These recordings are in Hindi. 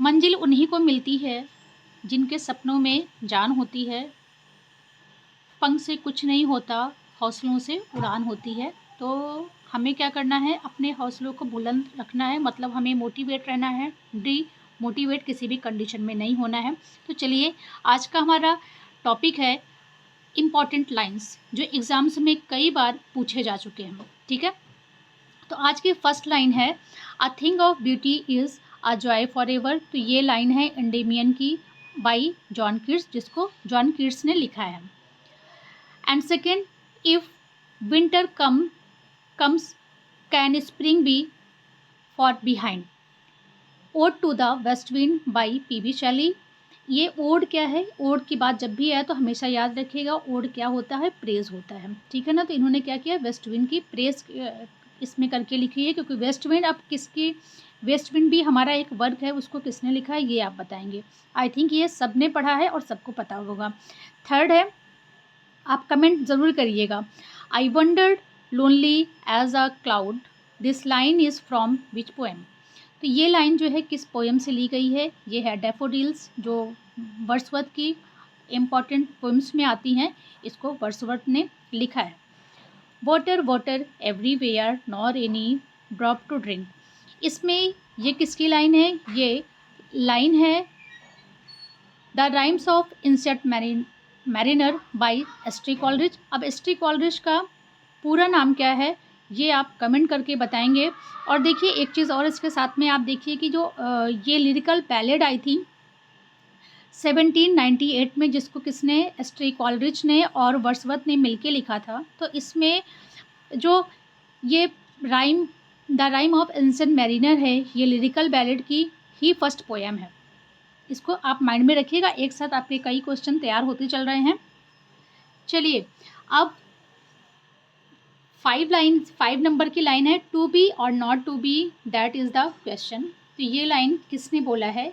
मंजिल उन्हीं को मिलती है जिनके सपनों में जान होती है। पंख से कुछ नहीं होता, हौसलों से उड़ान होती है। तो हमें क्या करना है, अपने हौसलों को बुलंद रखना है, मतलब हमें मोटिवेट रहना है, मोटिवेट किसी भी कंडीशन में नहीं होना है। तो चलिए, आज का हमारा टॉपिक है इम्पॉर्टेंट लाइंस, जो एग्ज़ाम्स में कई बार पूछे जा चुके हैं। ठीक है, तो आज की फर्स्ट लाइन है, a thing of beauty is a joy forever. तो ये लाइन है एंडेमियन की बाई जॉन कीट्स, जिसको जॉन कीट्स ने लिखा है। And second, if winter comes can spring be far behind. Ode to the west wind by PB. Shelley. ये ओड क्या है, ओड की बात जब भी आए तो हमेशा याद रखिएगा, ओड क्या होता है, प्रेज होता है। ठीक है ना, तो इन्होंने क्या किया, वेस्ट विंड की प्रेज इसमें करके लिखी है, क्योंकि वेस्ट विंड, अब किसकी, वेस्ट विंड भी हमारा एक वर्क है, उसको किसने लिखा है ये आप बताएंगे। आई थिंक ये सब ने पढ़ा है और सबको पता होगा। थर्ड है, आप कमेंट ज़रूर करिएगा, I wandered lonely as a cloud, this line is from which poem. तो ये लाइन जो है किस पोएम से ली गई है, ये है डैफोडिल्स, जो वर्ड्सवर्थ की इम्पॉर्टेंट पोएम्स में आती हैं, इसको वर्ड्सवर्थ ने लिखा है। Water water everywhere nor any drop to drink. इसमें ये किसकी लाइन है, ये लाइन है the rimes of ancient mariner by ST Coleridge. अब एस्ट्री कॉलरिज का पूरा नाम क्या है ये आप कमेंट करके बताएंगे। और देखिए एक चीज़ और इसके साथ में आप देखिए कि जो ये लिरिकल बैलेड आई थी 1798 में, जिसको किसने, एस्ट्री कॉलरिज ने और वर्ड्सवर्थ ने मिलके लिखा था। तो इसमें जो ये rhyme, the rhyme of ancient mariner है, ये लिरिकल बैलेड की ही फर्स्ट पोएम है। इसको आप माइंड में रखिएगा, एक साथ आपके कई क्वेश्चन तैयार होते चल रहे हैं। चलिए, अब 5 नंबर की लाइन है, टू बी और not to be that is the question. तो ये लाइन किसने बोला है,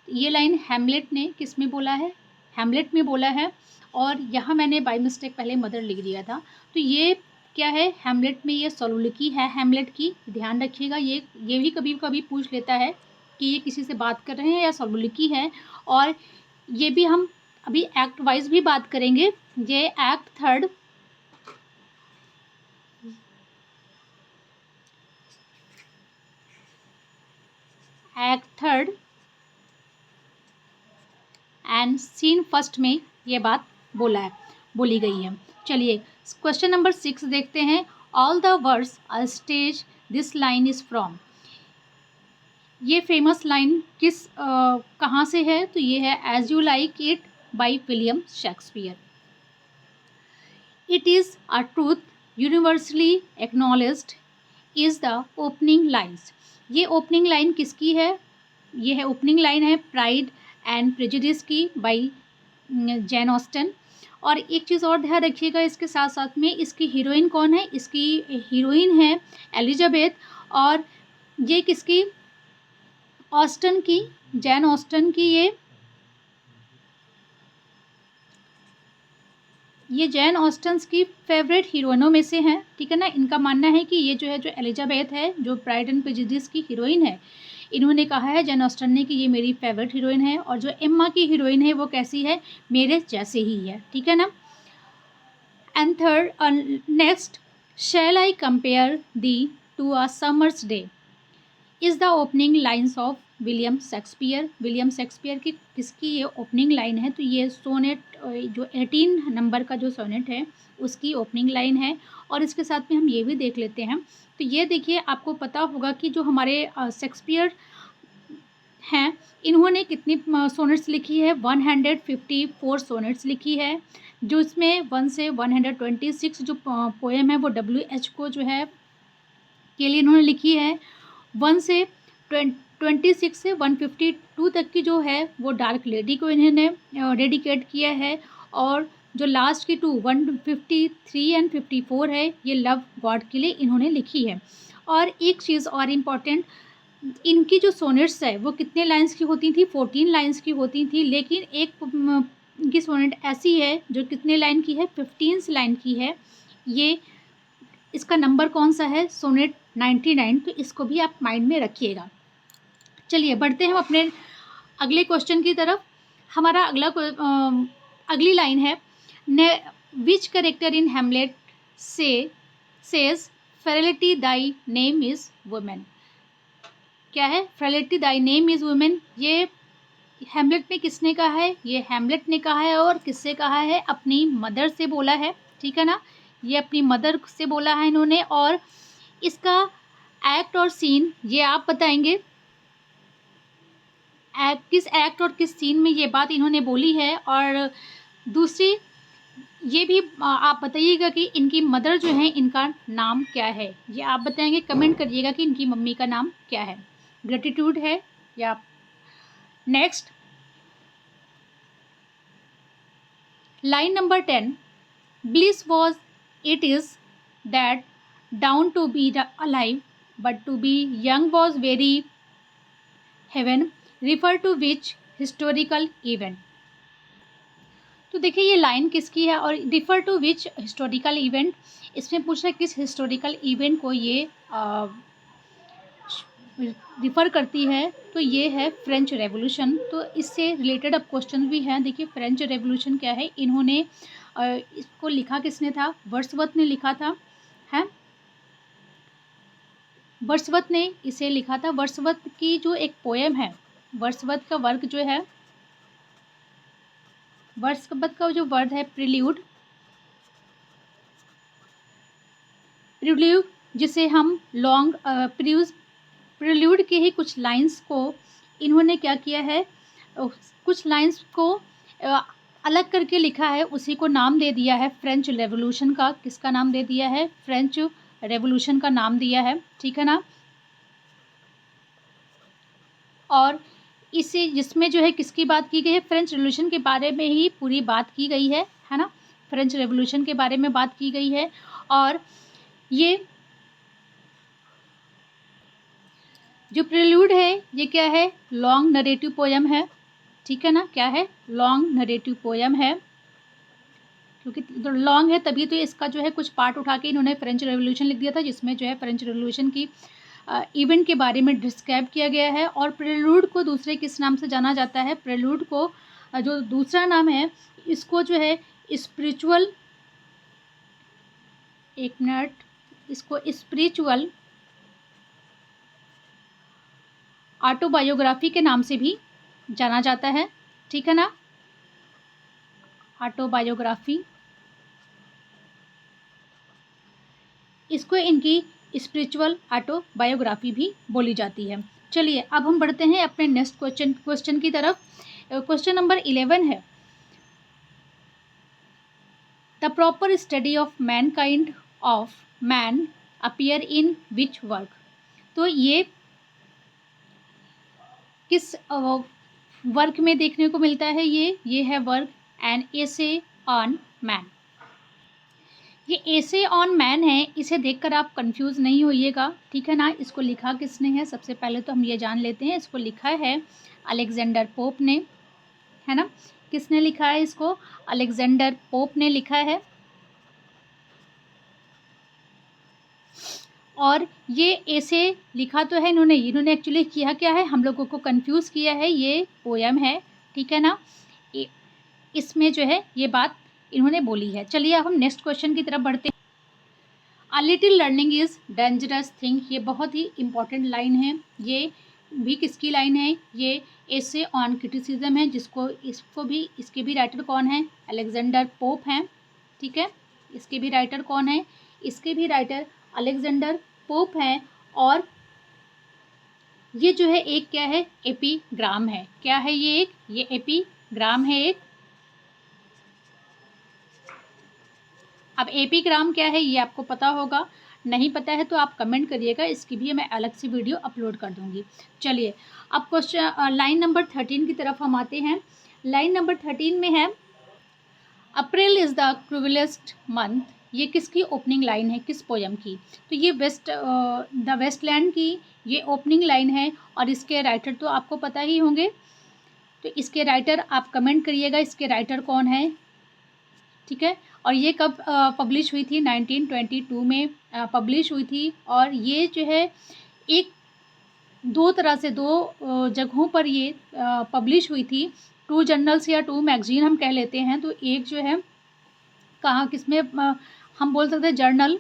ये लाइन हैमलेट ने किस में बोला है, हैमलेट में बोला है। और यहाँ मैंने बाय मिस्टेक पहले मदर लिख दिया था, तो ये क्या है, हैमलेट में ये सोलोलिकी है हैमलेट की, ध्यान रखिएगा। ये भी कभी कभी पूछ लेता है कि ये किसी से बात कर रहे हैं या सोलोलिकी है। और ये भी हम अभी एक्ट वाइज भी बात करेंगे। ये act third, and scene first में ये बात बोली गई है। चलिए, क्वेश्चन नंबर 6 देखते हैं। All the world's a stage this line is from. ये फेमस लाइन कहाँ से है, तो ये है as you like it by William Shakespeare. It is a truth universally acknowledged is the opening lines. ये ओपनिंग लाइन किसकी है, ये है ओपनिंग लाइन है प्राइड एंड प्रेजुडिस की बाई जैन ऑस्टन। और एक चीज़ और ध्यान रखिएगा, इसके साथ साथ में इसकी हीरोइन कौन है, इसकी हीरोइन है एलिजाबेथ। और ये किसकी, ऑस्टन की, जैन ऑस्टन की। ये जैन ऑस्टन्स की फेवरेट हीरोइनों में से हैं। ठीक है ना, इनका मानना है कि ये जो है, जो एलिजाबेथ है, जो प्राइड एंड प्रेजुडिस की हीरोइन है, इन्होंने कहा है जैन ऑस्टन ने कि ये मेरी फेवरेट हीरोइन है। और जो एम्मा की हीरोइन है वो कैसी है, मेरे जैसे ही है। ठीक है ना। And third, next, shall I compare thee to a summer's day is the opening lines of William Shakespeare. William Shakespeare की किसकी ये ओपनिंग लाइन है, तो ये सोनेट, जो 18 नंबर का जो सोनेट है उसकी ओपनिंग लाइन है। और इसके साथ में हम ये भी देख लेते हैं। तो ये देखिए, आपको पता होगा कि जो हमारे शेक्सपियर हैं, इन्होंने कितनी सोनेट्स लिखी है, 154 सोनेट्स लिखी है। जो इसमें 1 से 126 जो पोएम है वो WH को जो है के लिए इन्होंने लिखी है। 1 से 26 से 152 तक की जो है वो डार्क लेडी को इन्होंने डेडिकेट किया है। और जो लास्ट की 153 एंड 54 है, ये लव गॉड के लिए इन्होंने लिखी है। और एक चीज़ और इम्पॉर्टेंट, इनकी जो सोनेट्स है वो कितने लाइंस की होती थी, 14 लाइंस की होती थी। लेकिन एक इनकी सोनेट ऐसी है जो कितने लाइन की है, 15 लाइन की है। ये इसका नंबर कौन सा है, सोनेट 99। तो इसको भी आप माइंड में रखिएगा। चलिए, बढ़ते हैं हम अपने अगले क्वेश्चन की तरफ। हमारा अगली लाइन है, which character in Hamlet says frailty thy name is woman. क्या है? Frailty thy name is woman, ये हेमलेट में किसने कहा है? ये हेमलेट ने कहा है। और किससे कहा है? अपनी मदर से बोला है, ठीक है ना। ये अपनी मदर से बोला है इन्होंने। और इसका एक्ट और सीन ये आप बताएंगे, किस एक्ट और किस सीन में ये बात इन्होंने बोली है। और दूसरी ये भी आप बताइएगा कि इनकी मदर जो है इनका नाम क्या है, ये आप बताएंगे, कमेंट करिएगा कि इनकी मम्मी का नाम क्या है। ग्रेटिट्यूड है या next line number 10, bliss was it is that down to be alive but to be young was very heaven, refer to which historical event। तो देखिए ये लाइन किसकी है और refer to which historical event, इसमें पूछ रहा है किस हिस्टोरिकल इवेंट को ये रिफ़र करती है। तो ये है फ्रेंच रेवोल्यूशन। तो इससे रिलेटेड अब क्वेश्चन भी हैं। देखिए फ्रेंच रेवोल्यूशन क्या है, इन्होंने इसको लिखा किसने था? वर्ड्सवर्थ ने लिखा था, है वर्ड्सवर्थ ने इसे लिखा था। वर्ड्सवर्थ की जो एक पोएम है, वर्ड्सवर्थ का वर्क जो है, वर्ड्सवर्थ का जो वर्ड है प्रिल्यूड, जिसे हम लॉन्ग प्रिल्यूड के ही कुछ लाइंस को इन्होंने क्या किया है, कुछ लाइंस को अलग करके लिखा है, उसी को नाम दे दिया है फ्रेंच रेवोल्यूशन का। किसका नाम दे दिया है? फ्रेंच रेवोल्यूशन का नाम दिया है, ठीक है ना। और इसे जिसमें जो है किसकी बात की गई है? फ्रेंच रेवोल्यूशन के बारे में ही पूरी बात की गई है ना। फ्रेंच रेवोल्यूशन के बारे में बात की गई है। और ये जो प्रिल्यूड है ये क्या है? लॉन्ग नरेटिव पोएम है, ठीक है ना। क्या है? लॉन्ग नरेटिव पोएम है, क्योंकि लॉन्ग है तभी तो इसका जो है कुछ पार्ट उठा के इन्होंने फ्रेंच रेवोल्यूशन लिख दिया था, जिसमें जो है फ्रेंच रेवोल्यूशन की इवेंट के बारे में डिस्क्राइब किया गया है। और प्रिल्यूड को दूसरे किस नाम से जाना जाता है? प्रिल्यूड को जो दूसरा नाम है इसको जो है स्पिरिचुअल, एक मिनट, इसको स्पिरिचुअल ऑटोबायोग्राफी के नाम से भी जाना जाता है, ठीक है ना। ऑटोबायोग्राफी, इसको इनकी स्पिरिचुअल ऑटोबायोग्राफी भी बोली जाती है। चलिए अब हम बढ़ते हैं अपने नेक्स्ट क्वेश्चन की तरफ। क्वेश्चन नंबर 11 है, the proper study of Mankind of man appear in which work. तो ये किस वर्क में देखने को मिलता है? ये है work an essay on man. ये एसे ऑन मैन है, इसे देखकर आप कंफ्यूज नहीं होइएगा, ठीक है ना। इसको लिखा किसने है? सबसे पहले तो हम ये जान लेते हैं, इसको लिखा है अलेक्जेंडर पोप ने, है ना। किसने लिखा है इसको? अलेक्जेंडर पोप ने लिखा है। और ये ऐसे लिखा तो है इन्होंने एक्चुअली किया क्या है, हम लोगों को कंफ्यूज किया है। ये पोएम है, ठीक है ना। इसमें जो है ये बात इन्होंने बोली है। चलिए अब हम नेक्स्ट क्वेश्चन की तरफ बढ़ते हैं। A little learning is dangerous thing, ये बहुत ही इंपॉर्टेंट लाइन है। ये भी किसकी लाइन है? ये एसे ऑन क्रिटिसिज्म है, इसके भी राइटर कौन है? अलेक्जेंडर पोप हैं, ठीक है। इसके भी राइटर कौन है? इसके भी राइटर अलेक्जेंडर पोप हैं। और ये जो है एक क्या है? एपीग्राम है। क्या है ये? ये एपीग्राम है एक। अब एपीग्राम क्या है ये आपको पता होगा, नहीं पता है तो आप कमेंट करिएगा, इसकी भी मैं अलग से वीडियो अपलोड कर दूंगी। चलिए अब क्वेश्चन लाइन नंबर 13 की तरफ हम आते हैं। लाइन नंबर 13 में है, अप्रैल इज़ द क्रूएलेस्ट मंथ। ये किसकी ओपनिंग लाइन है? किस पोएम की? तो ये द वेस्टलैंड की ये ओपनिंग लाइन है। और इसके राइटर तो आपको पता ही होंगे, तो इसके राइटर आप कमेंट करिएगा, इसके राइटर कौन है, ठीक है। और ये कब पब्लिश हुई थी? 1922 में पब्लिश हुई थी। और ये जो है एक दो तरह से, दो जगहों पर ये पब्लिश हुई थी। 2 जर्नल्स या 2 मैगज़ीन हम कह लेते हैं। तो एक जो है कहाँ किसमें हम बोल सकते हैं जर्नल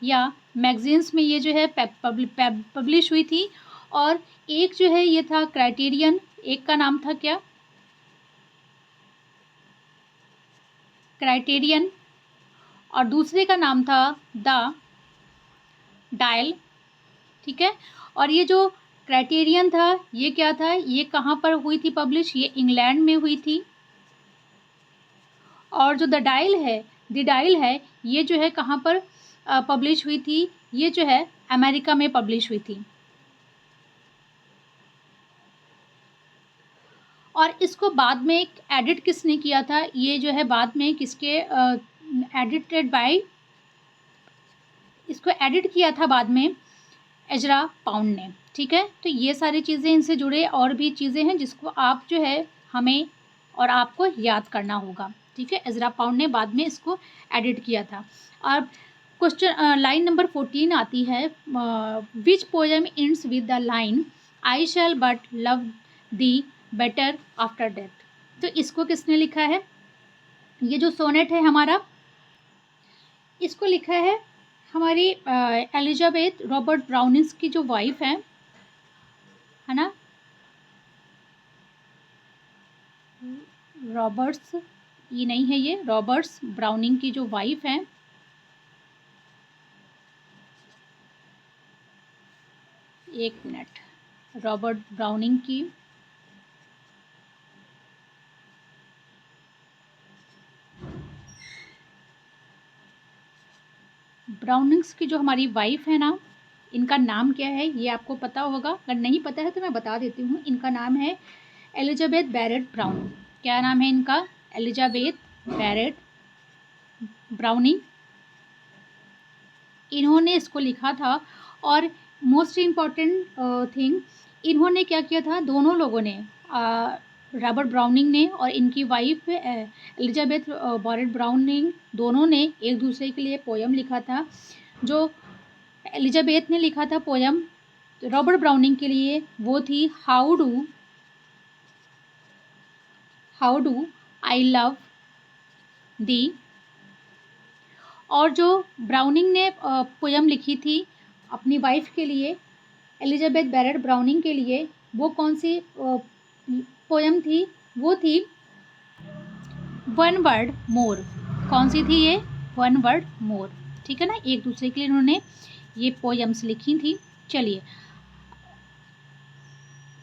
या मैगज़ीन्स में ये जो है पब्लिश हुई थी। और एक जो है ये था क्राइटेरियन, एक का नाम था क्या, क्राइटेरियन, और दूसरे का नाम था द डायल। ठीक है। और ये जो क्राइटेरियन था ये क्या था, ये कहाँ पर हुई थी पब्लिश, ये इंग्लैंड में हुई थी। और जो द डायल है ये जो है कहाँ पर पब्लिश हुई थी, ये जो है अमेरिका में पब्लिश हुई थी। और इसको बाद में एडिट किसने किया था, ये जो है बाद में किसके एडिटेड बाय, इसको एडिट किया था बाद में एजरा पाउंड ने। ठीक है। तो ये सारी चीज़ें इनसे जुड़े और भी चीज़ें हैं जिसको आप जो है हमें और आपको याद करना होगा। ठीक है। एजरा पाउंड ने बाद में इसको एडिट किया था। अब क्वेश्चन लाइन नंबर 14 आती है, which poem ends with the line I shall but love thee better after death. तो इसको किसने लिखा है, ये जो सोनेट है हमारा, इसको लिखा है हमारी एलिजाबेथ रॉबर्ट ब्राउनिंग की जो वाइफ है ना, रॉबर्ट्स, ये नहीं है, ये रॉबर्ट्स ब्राउनिंग की जो वाइफ है, एक मिनट, रॉबर्ट ब्राउनिंग की ब्राउनिंग्स की जो हमारी वाइफ है ना, इनका नाम क्या है ये आपको पता होगा, अगर नहीं पता है तो मैं बता देती हूँ। इनका नाम है एलिजाबेथ बैरेट ब्राउन। क्या नाम है इनका, एलिजाबेथ बैरेट ब्राउनिंग। इन्होंने इसको लिखा था। और मोस्ट इम्पॉर्टेंट थिंग, इन्होंने क्या किया था, दोनों लोगों ने, रॉबर्ट ब्राउनिंग ने और इनकी वाइफ एलिजाबेथ बैरेट ब्राउनिंग, दोनों ने एक दूसरे के लिए पोयम लिखा था। जो एलिजाबेथ ने लिखा था पोयम रॉबर्ट ब्राउनिंग के लिए, वो थी how do I love the. और जो ब्राउनिंग ने पोयम लिखी थी अपनी वाइफ के लिए, एलिजाबेथ बैरेट ब्राउनिंग के लिए, वो कौन सी पोयम थी, वो थी वन वर्ड मोर। कौन सी थी ये, वन वर्ड मोर। ठीक है ना, एक दूसरे के लिए उन्होंने ये पोयम्स लिखी थी। चलिए,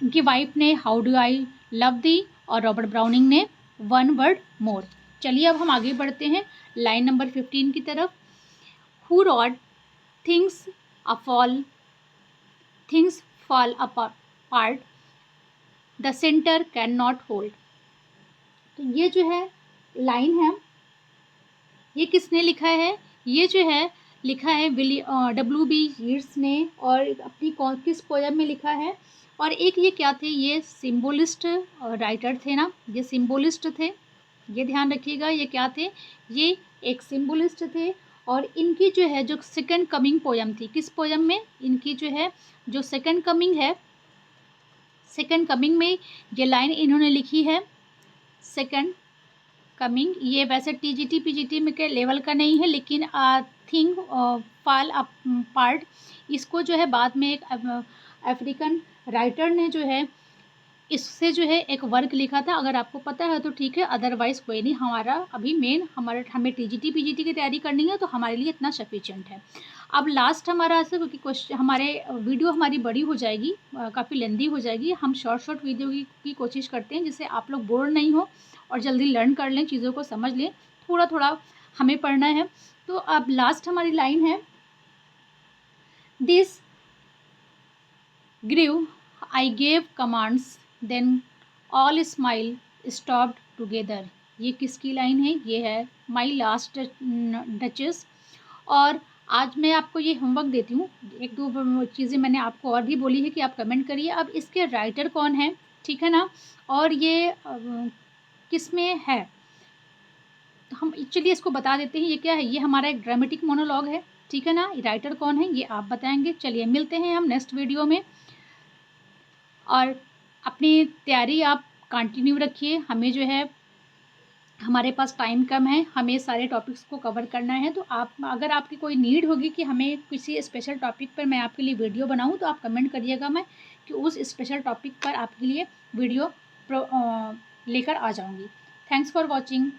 उनकी वाइफ ने how do I love the और रॉबर्ट ब्राउनिंग ने वन वर्ड मोर। चलिए अब हम आगे बढ़ते हैं लाइन नंबर 15 की तरफ। Who rod things things fall apart the centre can not hold. तो ये जो है लाइन है, ये किसने लिखा है, ये जो है लिखा है W.B. यीट्स ने। और अपनी किस पोयम में लिखा है, और एक ये क्या थे, ये सिम्बोलिस्ट राइटर थे ना, ये सिम्बोलिस्ट थे, ये ध्यान रखिएगा, ये क्या थे, ये एक सिम्बोलिस्ट थे। और इनकी जो है जो सेकंड कमिंग पोयम थी, किस पोयम में, इनकी जो है जो सेकंड कमिंग है, सेकंड कमिंग में ये लाइन इन्होंने लिखी है, सेकंड कमिंग। ये वैसे TGT PGT में के लेवल का नहीं है, लेकिन थिंग फॉल अप पार्ट, इसको जो है बाद में एक अफ्रीकन राइटर ने जो है इससे जो है एक वर्क लिखा था। अगर आपको पता है तो ठीक है, अदरवाइज़ कोई नहीं। हमारा अभी मेन हमें TGT PGT की तैयारी करनी है, तो हमारे लिए इतना सफिशिएंट है। अब लास्ट हमारा ऐसा, क्योंकि क्वेश्चन हमारे वीडियो हमारी बड़ी हो जाएगी, काफ़ी लेंदी हो जाएगी, हम शॉर्ट वीडियो की कोशिश करते हैं जिससे आप लोग बोर नहीं हो और जल्दी लर्न कर लें, चीज़ों को समझ लें। थोड़ा थोड़ा हमें पढ़ना है। तो अब लास्ट हमारी लाइन है, this grew I gave commands then all smiles stopped together. ये किसकी लाइन है, ये है माई लास्ट डचेस। और आज मैं आपको ये होमवर्क देती हूँ, एक दो चीज़ें मैंने आपको और भी बोली है कि आप कमेंट करिए। अब इसके राइटर कौन है, ठीक है ना, और ये किस में है, तो हम चलिए इसको बता देते हैं। ये क्या है, ये हमारा एक ड्रामेटिक मोनोलॉग है, ठीक है ना। राइटर कौन है ये आप बताएंगे। चलिए मिलते हैं हम नेक्स्ट वीडियो में। और अपनी तैयारी आप कंटिन्यू रखिए। हमें जो है, हमारे पास टाइम कम है, हमें सारे टॉपिक्स को कवर करना है। तो आप, अगर आपकी कोई नीड होगी कि हमें किसी स्पेशल टॉपिक पर मैं आपके लिए वीडियो बनाऊं, तो आप कमेंट करिएगा, मैं कि उस स्पेशल टॉपिक पर आपके लिए वीडियो लेकर आ जाऊंगी। Thanks for watching.